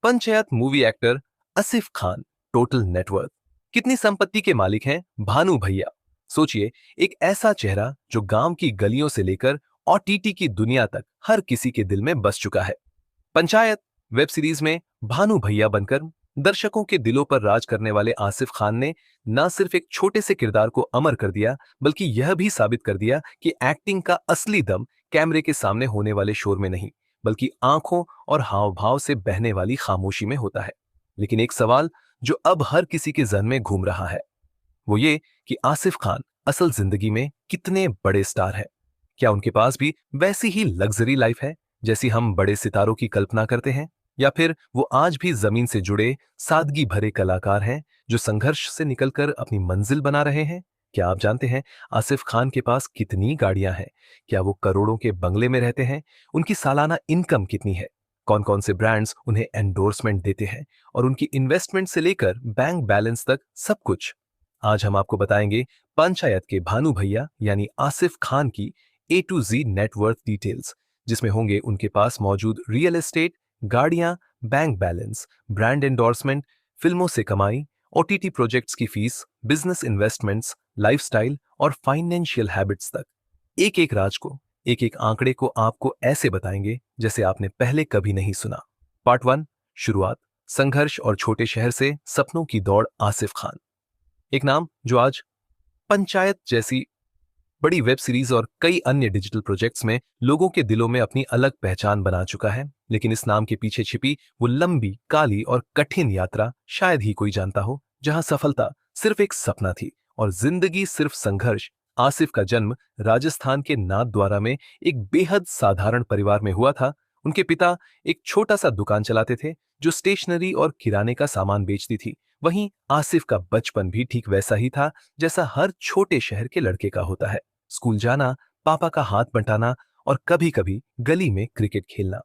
Panchayat movie actor Asif Khan, total net worth. कितनी संपत्ति के मालिक हैं भानु भैया। सोचिए, एक ऐसा चेहरा जो गांव की गलियों से लेकर ओटीटी की दुनिया तक हर किसी के दिल में बस चुका है। पंचायत वेब सीरीज में भानु भैया बनकर दर्शकों के दिलों पर राज करने वाले आसिफ खान ने न सिर्फ एक छोटे से किरदार को अमर कर दिया, बल्कि यह भी साबित कर दिया कि एक्टिंग का असली दम कैमरे के सामने होने वाले शोर में नहीं, बल्कि आंखों और हाव भाव से बहने वाली खामोशी में होता है। लेकिन एक सवाल जो अब हर किसी के जहन में घूम रहा है, वो ये कि आसिफ खान असल जिंदगी में कितने बड़े स्टार हैं। क्या उनके पास भी वैसी ही लग्जरी लाइफ है जैसी हम बड़े सितारों की कल्पना करते हैं, या फिर वो आज भी जमीन से जुड़े सादगी भरे कलाकार हैं जो संघर्ष से निकलकर अपनी मंजिल बना रहे हैं? क्या आप जानते हैं आसिफ खान के पास कितनी गाड़ियां हैं? क्या वो करोड़ों के बंगले में रहते हैं? उनकी सालाना इनकम कितनी है? कौन कौन से ब्रांड्स उन्हें एंडोर्समेंट देते हैं? और उनकी इन्वेस्टमेंट से लेकर बैंक बैलेंस तक सब कुछ आज हम आपको बताएंगे। पंचायत के भानु भैया यानी आसिफ खान की ए टू जी नेटवर्थ डिटेल्स, जिसमें होंगे उनके पास मौजूद रियल एस्टेट, गाड़ियां, बैंक बैलेंस, ब्रांड एंडोर्समेंट, फिल्मों से कमाई, ओटीटी प्रोजेक्ट्स की फीस, बिजनेस इन्वेस्टमेंट्स, लाइफस्टाइल और फाइनेंशियल हैबिट्स तक। एक एक राज को, एक एक आंकड़े को आपको ऐसे बताएंगे जैसे आपने पहले कभी नहीं सुना। पार्ट 1, शुरुआत, संघर्ष और छोटे शहर से सपनों की दौड़। आसिफ खान, एक नाम जो आज पंचायत जैसी बड़ी वेब सीरीज और कई अन्य डिजिटल प्रोजेक्ट्स में लोगों के दिलों में अपनी अलग पहचान बना चुका है। लेकिन इस नाम के पीछे छिपी वो लंबी, काली और कठिन यात्रा शायद ही कोई जानता हो, जहां सफलता सिर्फ एक सपना थी और जिंदगी सिर्फ संघर्ष। आसिफ का जन्म राजस्थान के नाथद्वारा में एक बेहद साधारण परिवार में हुआ था। उनके पिता एक छोटा सा दुकान चलाते थे जो स्टेशनरी और किराने का सामान बेचती थी। वहीं आसिफ का बचपन भी ठीक वैसा ही था जैसा हर छोटे शहर के लड़के का होता है। स्कूल जाना, पापा का हाथ बंटाना और कभी कभी गली में क्रिकेट खेलना।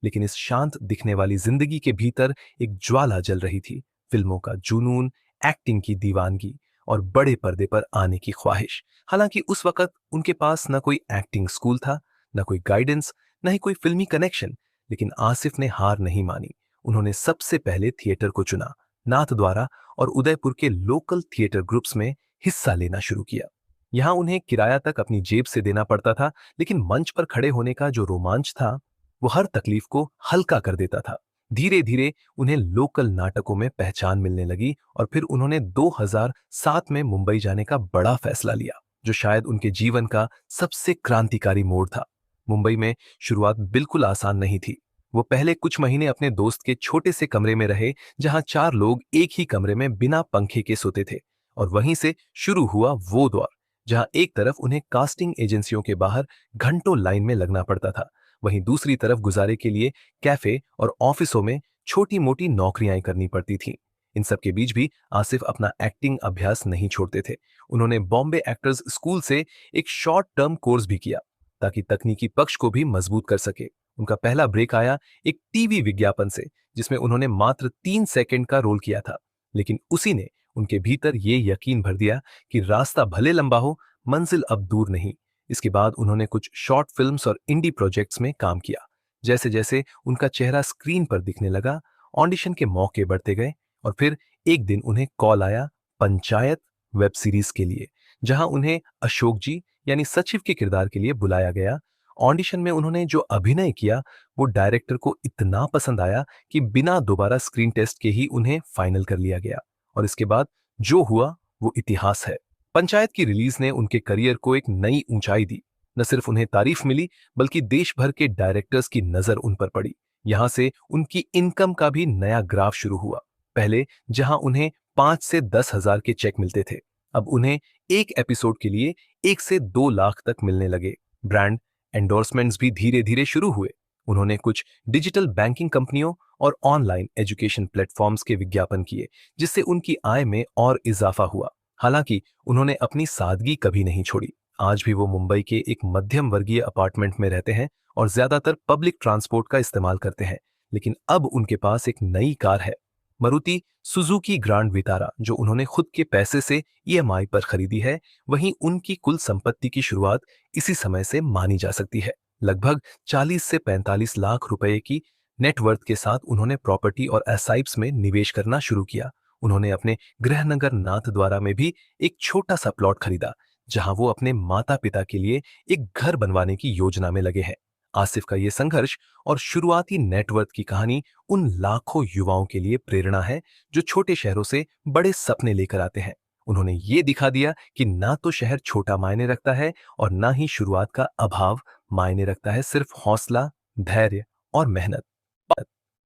लेकिन इस शांत दिखने वाली जिंदगी के भीतर एक ज्वाला जल रही थी। फिल्मों का जुनून, एक्टिंग की दीवानगी और बड़े पर्दे पर आने की ख्वाहिश। हालांकि उस वक्त उनके पास न कोई एक्टिंग स्कूल था, न कोई गाइडेंस, न ही कोई फिल्मी कनेक्शन। लेकिन आसिफ ने हार नहीं मानी। उन्होंने सबसे पहले थिएटर को चुना। नाथद्वारा और उदयपुर के लोकल थिएटर ग्रुप्स में हिस्सा लेना शुरू किया। यहां उन्हें किराया तक अपनी जेब से देना पड़ता था, लेकिन मंच पर खड़े होने का जो रोमांच था वो हर तकलीफ को हल्का कर देता था। धीरे धीरे उन्हें लोकल नाटकों में पहचान मिलने लगी और फिर उन्होंने 2007 में मुंबई जाने का बड़ा फैसला लिया, जो शायद उनके जीवन का सबसे क्रांतिकारी मोड़ था। मुंबई में शुरुआत बिल्कुल आसान नहीं थी। वो पहले कुछ महीने अपने दोस्त के छोटे से कमरे में रहे, जहां 4 लोग एक ही कमरे में बिना पंखे के सोते थे। और वहीं से शुरू हुआ वो दौर जहां एक तरफ उन्हें कास्टिंग एजेंसियों के बाहर घंटों लाइन में लगना पड़ता था, वहीं दूसरी तरफ गुजारे के लिए कैफे और ऑफिसों में छोटी मोटी नौकरियां करनी पड़ती थीं। इन सब के बीच भी आसिफ अपना एक्टिंग अभ्यास नहीं छोड़ते थे। उन्होंने बॉम्बे एक्टर्स स्कूल से एक शॉर्ट टर्म कोर्स भी किया ताकि तकनीकी पक्ष को भी मजबूत कर सके। उनका पहला ब्रेक आया एक टीवी विज्ञापन से, जिसमें उन्होंने मात्र 3 सेकंड का रोल किया था। लेकिन उसी ने उनके भीतर ये यकीन भर दिया कि रास्ता भले लंबा हो, मंजिल अब दूर नहीं। इसके बाद उन्होंने कुछ शॉर्ट फिल्म्स और इंडी प्रोजेक्ट्स में काम किया। जैसे जैसे उनका चेहरा स्क्रीन पर दिखने लगा, ऑडिशन के मौके बढ़ते गए और फिर एक दिन उन्हें कॉल आया पंचायत वेब सीरीज के लिए, जहां उन्हें अशोक जी यानी सचिव के किरदार के लिए बुलाया गया। ऑडिशन में उन्होंने जो अभिनय किया वो डायरेक्टर को इतना पसंद आया कि बिना दोबारा स्क्रीन टेस्ट के ही उन्हें फाइनल कर लिया गया। और इसके बाद जो हुआ वो इतिहास है। पंचायत की रिलीज ने उनके करियर को एक नई ऊंचाई दी। न सिर्फ उन्हें तारीफ मिली, बल्कि देश भर के डायरेक्टर्स की नजर उन पर पड़ी। यहां से उनकी इनकम का भी नया ग्राफ शुरू हुआ। पहले जहां उन्हें 5 से 10 हजार के चेक मिलते थे, अब उन्हें एक एपिसोड के लिए 1 से 2 लाख तक मिलने लगे। ब्रांड एंडोर्समेंट्स भी धीरे धीरे शुरू हुए। उन्होंने कुछ डिजिटल बैंकिंग कंपनियों और ऑनलाइन एजुकेशन प्लेटफॉर्म्स के विज्ञापन किए, जिससे उनकी आय में और इजाफा हुआ। हालांकि उन्होंने अपनी सादगी कभी नहीं छोड़ी। आज भी वो मुंबई के एक मध्यम वर्गीय अपार्टमेंट में रहते हैं और ज्यादातर पब्लिक ट्रांसपोर्ट का इस्तेमाल करते हैं। लेकिन अब उनके पास एक नई कार है, मारुति सुजुकी ग्रांड विटारा, जो उन्होंने खुद के पैसे से ईएमआई पर खरीदी है। वहीं उनकी कुल संपत्ति की शुरुआत इसी समय से मानी जा सकती है, लगभग 40 से 45 लाख रुपए की नेटवर्थ के साथ उन्होंने प्रॉपर्टी और एसाइप्स में निवेश करना शुरू किया। उन्होंने अपने गृहनगर नाथद्वारा में भी एक छोटा सा प्लॉट खरीदा, जहां वो अपने माता पिता के लिए एक घर बनवाने की योजना में लगे हैं। आसिफ का ये संघर्ष और शुरुआती नेटवर्थ की कहानी उन लाखों युवाओं के लिए प्रेरणा है जो छोटे शहरों से बड़े सपने लेकर आते हैं। उन्होंने ये दिखा दिया कि ना तो शहर छोटा मायने रखता है और ना ही शुरुआत का अभाव मायने रखता है, सिर्फ हौसला, धैर्य और मेहनत।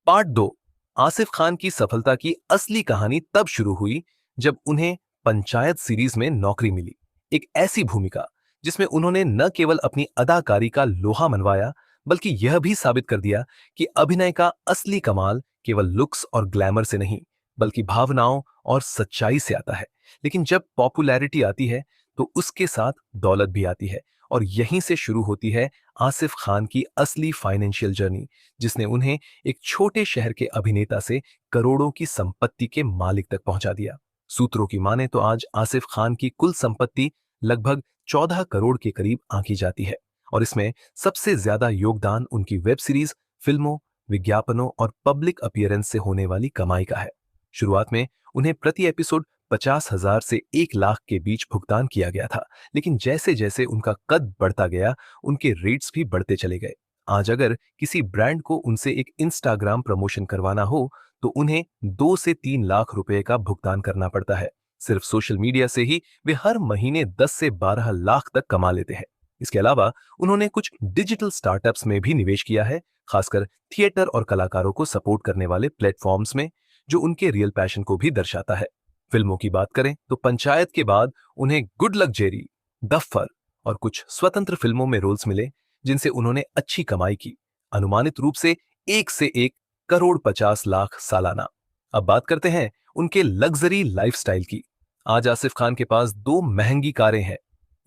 पार्ट 2। आसिफ खान की सफलता की असली कहानी तब शुरू हुई जब उन्हें पंचायत सीरीज में नौकरी मिली, एक ऐसी भूमिका जिसमें उन्होंने न केवल अपनी अदाकारी का लोहा मनवाया, बल्कि यह भी साबित कर दिया कि अभिनय का असली कमाल केवल लुक्स और ग्लैमर से नहीं, बल्कि भावनाओं और सच्चाई से आता है। लेकिन जब पॉपुलैरिटी आती है तो उसके साथ दौलत भी आती है, और यहीं से शुरू होती है आसिफ खान की असली फाइनेंशियल जर्नी, जिसने उन्हें एक छोटे शहर के अभिनेता से करोड़ों की संपत्ति के मालिक तक पहुंचा दिया। सूत्रों की माने तो आज आसिफ खान की कुल संपत्ति लगभग 14 करोड़ के करीब आंकी जाती है, और इसमें सबसे ज्यादा योगदान उनकी वेब सीरीज, फिल्मों, विज्ञापनों और पब्लिक अपीयरेंस से होने वाली कमाई का है। शुरुआत में उन्हें प्रति एपिसोड 50,000 से 1 लाख के बीच भुगतान किया गया था, लेकिन जैसे जैसे उनका कद बढ़ता गया, उनके रेट्स भी बढ़ते चले गए। आज अगर किसी ब्रांड को उनसे एक इंस्टाग्राम प्रमोशन करवाना हो तो उन्हें 2 से 3 लाख रुपए का भुगतान करना पड़ता है। सिर्फ सोशल मीडिया से ही वे हर महीने 10 से 12 लाख तक कमा लेते हैं। इसके अलावा उन्होंने कुछ डिजिटल स्टार्टअप्स में भी निवेश किया है, खासकर थिएटर और कलाकारों को सपोर्ट करने वाले प्लेटफॉर्म्स में, जो उनके रियल पैशन को भी दर्शाता है। फिल्मों की बात करें तो पंचायत के बाद उन्हें गुड लक जेरी, दफ्फर और कुछ स्वतंत्र फिल्मों में रोल्स मिले, जिनसे उन्होंने अच्छी कमाई की, अनुमानित रूप से 1 से 1 करोड़ 50 लाख सालाना। अब बात करते हैं उनके लग्जरी लाइफस्टाइल की। आज आसिफ खान के पास 2 महंगी कारें हैं,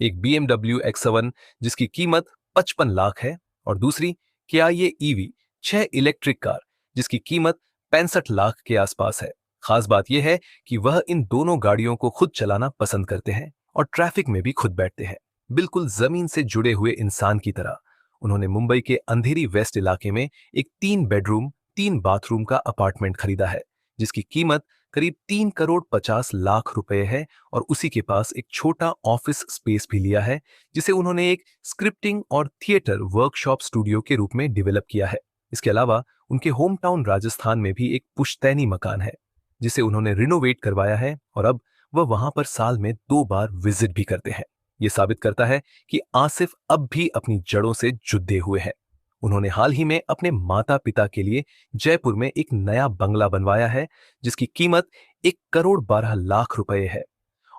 एक BMW X7 जिसकी कीमत 55 लाख है, और दूसरी क्या ये EV 6 इलेक्ट्रिक कार जिसकी कीमत 65 लाख के आसपास है। खास बात यह है कि वह इन दोनों गाड़ियों को खुद चलाना पसंद करते हैं और ट्रैफिक में भी खुद बैठते हैं, बिल्कुल जमीन से जुड़े हुए इंसान की तरह। उन्होंने मुंबई के अंधेरी वेस्ट इलाके में एक 3 बेडरूम 3 बाथरूम का अपार्टमेंट खरीदा है, जिसकी कीमत करीब 3 करोड़ 50 लाख रुपए है, और उसी के पास एक छोटा ऑफिस स्पेस भी लिया है, जिसे उन्होंने एक स्क्रिप्टिंग और थिएटर वर्कशॉप स्टूडियो के रूप में डेवलप किया है। इसके अलावा उनके होम टाउन राजस्थान में भी एक पुश्तैनी मकान है, जिसे उन्होंने रिनोवेट करवाया है, और अब वह वहां पर साल में 2 बार विजिट भी करते हैं। ये साबित करता है कि आसिफ अब भी अपनी जड़ों से जुड़े हुए हैं। उन्होंने हाल ही में अपने माता पिता के लिए जयपुर में एक नया बंगला बनवाया है, जिसकी कीमत 1 करोड़ 12 लाख रुपए है,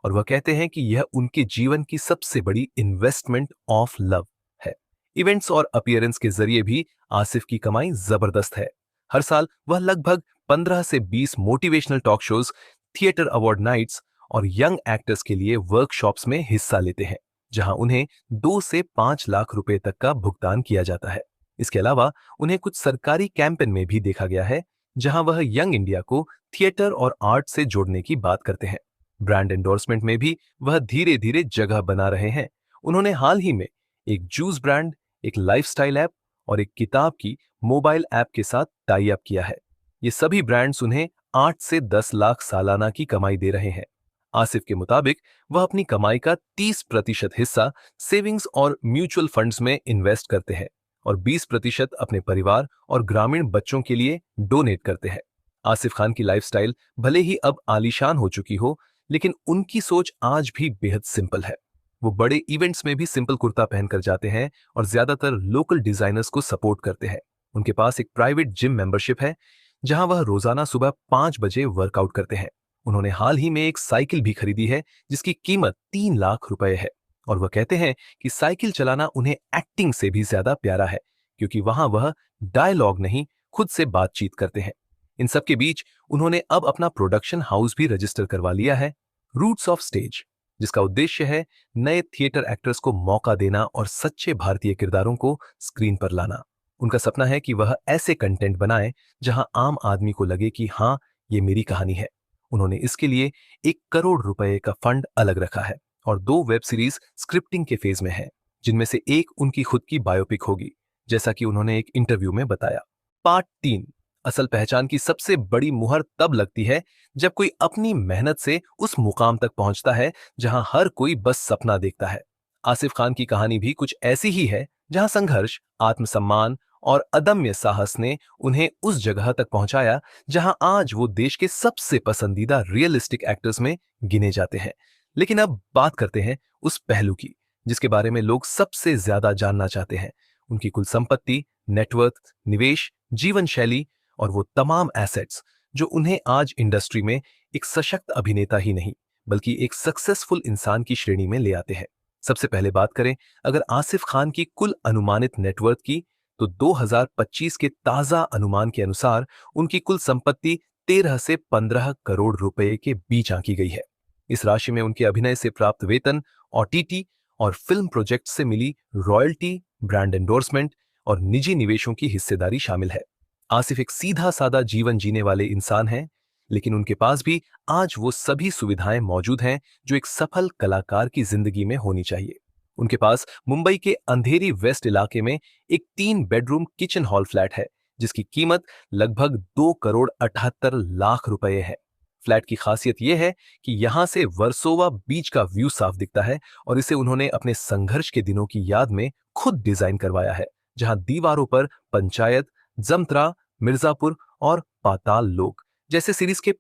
और वह कहते हैं कि यह उनके जीवन की सबसे बड़ी इन्वेस्टमेंट ऑफ लव है। इवेंट्स और अपीयरेंस के जरिए भी आसिफ की कमाई जबरदस्त है। हर साल वह लगभग 15 से 20 motivational talk shows, theatre award nights और यंग एक्टर्स के लिए वर्कशॉप्स में हिस्सा लेते हैं, जहां उन्हें 2 से 5 लाख रुपए तक का भुगतान किया जाता है। इसके अलावा उन्हें कुछ सरकारी कैंपेन में भी देखा गया है, जहां वह यंग इंडिया को थिएटर और आर्ट से जोड़ने की बात करते हैं। ब्रांड एंडोर्समेंट में भी वह धीरे धीरे जगह बना रहे हैं। उन्होंने हाल ही में एक जूस ब्रांड, एक लाइफस्टाइल ऐप और एक किताब की मोबाइल ऐप के साथ टाई अप किया है। ये सभी ब्रांड्स उन्हें 8 से 10 लाख सालाना की कमाई दे रहे हैं। आसिफ के मुताबिक वह अपनी कमाई का 30% हिस्सा सेविंग्स और म्यूचुअल फंड्स में इन्वेस्ट करते हैं, और 20% अपने परिवार और ग्रामीण बच्चों के लिए डोनेट करते हैं। आसिफ खान की लाइफस्टाइल भले ही अब आलीशान हो चुकी हो, लेकिन उनकी सोच आज भी बेहद सिंपल है। वो बड़े इवेंट्स में भी सिंपल कुर्ता पहनकर जाते हैं और ज्यादातर लोकल डिजाइनर्स को सपोर्ट करते हैं। उनके पास एक प्राइवेट जिम मेंबरशिप है, जहां वह रोजाना सुबह 5 बजे वर्कआउट करते हैं। उन्होंने हाल ही में एक साइकिल भी खरीदी है, जिसकी कीमत 3 लाख रुपए है, और वह कहते हैं कि साइकिल चलाना उन्हें एक्टिंग से भी ज्यादा प्यारा है, क्योंकि वहां वह डायलॉग नहीं, खुद से बातचीत करते हैं। इन सब के बीच उन्होंने अब अपना प्रोडक्शन हाउस भी रजिस्टर करवा लिया है, रूट्स ऑफ स्टेज, जिसका उद्देश्य है नए थिएटर एक्टर्स को मौका देना और सच्चे भारतीय किरदारों को स्क्रीन पर लाना। उनका सपना है कि वह ऐसे कंटेंट बनाए जहां आम आदमी को लगे कि हाँ, ये मेरी कहानी है। उन्होंने इसके लिए 1 करोड़ रुपए का फंड अलग रखा है, और 2 वेब सीरीज स्क्रिप्टिंग के फेज में है, जिनमें से एक उनकी खुद की बायोपिक होगी, जैसा कि उन्होंने एक इंटरव्यू में बताया। पार्ट 3। असल पहचान की सबसे बड़ी मुहर तब लगती है जब कोई अपनी मेहनत से उस मुकाम तक पहुंचता है जहां हर कोई बस सपना देखता है। आसिफ खान की कहानी भी कुछ ऐसी ही है, जहां संघर्ष, आत्मसम्मान और अदम्य साहस ने उन्हें उस जगह तक पहुंचाया जहां आज वो देश के सबसे पसंदीदा रियलिस्टिक एक्टर्स में गिने जाते हैं। लेकिन अब बात करते हैं उस पहलू की जिसके बारे में लोग सबसे ज्यादा जानना चाहते हैं। उनकी कुल संपत्ति, नेटवर्थ, निवेश, जीवन शैली और वो तमाम एसेट्स जो उन्हें आज इंडस्ट्री में एक सशक्त अभिनेता ही नहीं बल्कि एक सक्सेसफुल इंसान की श्रेणी में ले आते हैं। सबसे पहले बात करें अगर आसिफ खान की कुल अनुमानित नेटवर्थ की, तो 2025 के ताजा अनुमान के अनुसार उनकी कुल संपत्ति 13 से 15 करोड़ रुपए के बीच आंकी गई है। इस राशि में उनके अभिनय से प्राप्त वेतन, ओटीटी और फिल्म प्रोजेक्ट से मिली रॉयल्टी, ब्रांड एंडोर्समेंट और निजी निवेशों की हिस्सेदारी शामिल है। आसिफ एक सीधा साधा जीवन जीने वाले इंसान हैं, लेकिन उनके पास भी आज वो सभी सुविधाएं मौजूद हैं जो एक सफल कलाकार की जिंदगी में होनी चाहिए। उनके पास मुंबई के अंधेरी वेस्ट इलाके में एक 3 बेडरूम किचन हॉल फ्लैट है जिसकी कीमत लगभग 2 करोड़ 78 लाख रुपए है। फ्लैट की खासियत यह है कि यहां से वर्सोवा बीच का व्यू साफ दिखता है और इसे उन्होंने अपने संघर्ष के दिनों की याद में खुद डिजाइन करवाया है, जहां दीवारों पर पंचायत, जमत्रा, मिर्जापुर और पाताल लोक जैसे सीरीज के